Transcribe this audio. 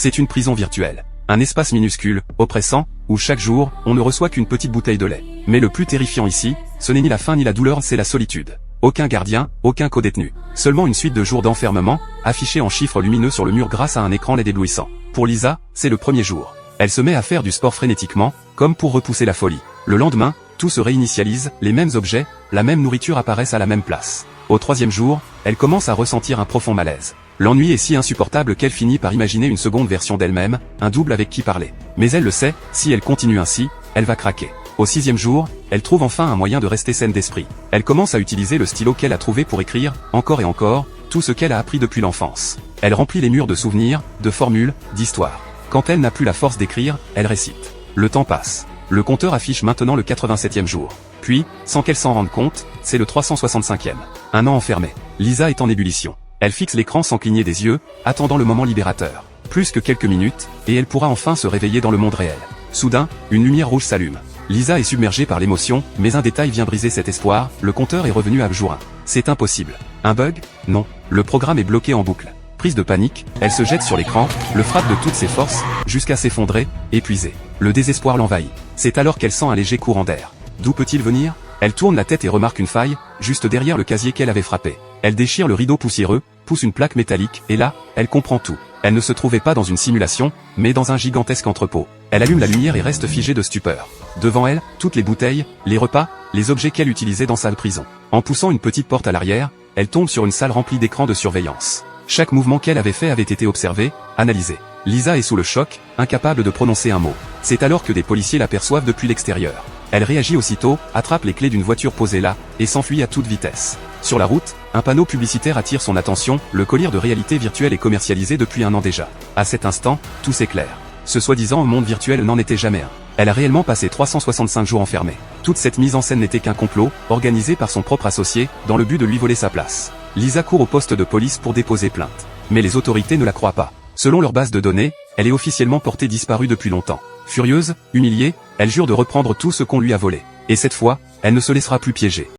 C'est une prison virtuelle. Un espace minuscule, oppressant, où chaque jour, on ne reçoit qu'une petite bouteille de lait. Mais le plus terrifiant ici, ce n'est ni la faim ni la douleur, c'est la solitude. Aucun gardien, aucun codétenu. Seulement une suite de jours d'enfermement, affichés en chiffres lumineux sur le mur grâce à un écran LED éblouissant. Pour Lisa, c'est le premier jour. Elle se met à faire du sport frénétiquement, comme pour repousser la folie. Le lendemain, tout se réinitialise, les mêmes objets, la même nourriture apparaissent à la même place. Au troisième jour, elle commence à ressentir un profond malaise. L'ennui est si insupportable qu'elle finit par imaginer une seconde version d'elle-même, un double avec qui parler. Mais elle le sait, si elle continue ainsi, elle va craquer. Au sixième jour, elle trouve enfin un moyen de rester saine d'esprit. Elle commence à utiliser le stylo qu'elle a trouvé pour écrire, encore et encore, tout ce qu'elle a appris depuis l'enfance. Elle remplit les murs de souvenirs, de formules, d'histoires. Quand elle n'a plus la force d'écrire, elle récite. Le temps passe. Le compteur affiche maintenant le 87e jour. Puis, sans qu'elle s'en rende compte, c'est le 365e. Un an enfermé. Lisa est en ébullition. Elle fixe l'écran sans cligner des yeux, attendant le moment libérateur. Plus que quelques minutes, et elle pourra enfin se réveiller dans le monde réel. Soudain, une lumière rouge s'allume. Lisa est submergée par l'émotion, mais un détail vient briser cet espoir, le compteur est revenu à jour 1. C'est impossible. Un bug? Non. Le programme est bloqué en boucle. Prise de panique, elle se jette sur l'écran, le frappe de toutes ses forces, jusqu'à s'effondrer, épuisée. Le désespoir l'envahit. C'est alors qu'elle sent un léger courant d'air. D'où peut-il venir? Elle tourne la tête et remarque une faille, juste derrière le casier qu'elle avait frappé. Elle déchire le rideau poussiéreux, pousse une plaque métallique, et là, elle comprend tout. Elle ne se trouvait pas dans une simulation, mais dans un gigantesque entrepôt. Elle allume la lumière et reste figée de stupeur. Devant elle, toutes les bouteilles, les repas, les objets qu'elle utilisait dans sa prison. En poussant une petite porte à l'arrière, elle tombe sur une salle remplie d'écrans de surveillance. Chaque mouvement qu'elle avait fait avait été observé, analysé. Lisa est sous le choc, incapable de prononcer un mot. C'est alors que des policiers l'aperçoivent depuis l'extérieur. Elle réagit aussitôt, attrape les clés d'une voiture posée là, et s'enfuit à toute vitesse. Sur la route, un panneau publicitaire attire son attention, le collier de réalité virtuelle est commercialisé depuis un an déjà. À cet instant, tout s'éclaire. Ce soi-disant monde virtuel n'en était jamais un. Elle a réellement passé 365 jours enfermée. Toute cette mise en scène n'était qu'un complot, organisé par son propre associé, dans le but de lui voler sa place. Lisa court au poste de police pour déposer plainte. Mais les autorités ne la croient pas. Selon leur base de données, elle est officiellement portée disparue depuis longtemps. Furieuse, humiliée, elle jure de reprendre tout ce qu'on lui a volé. Et cette fois, elle ne se laissera plus piéger.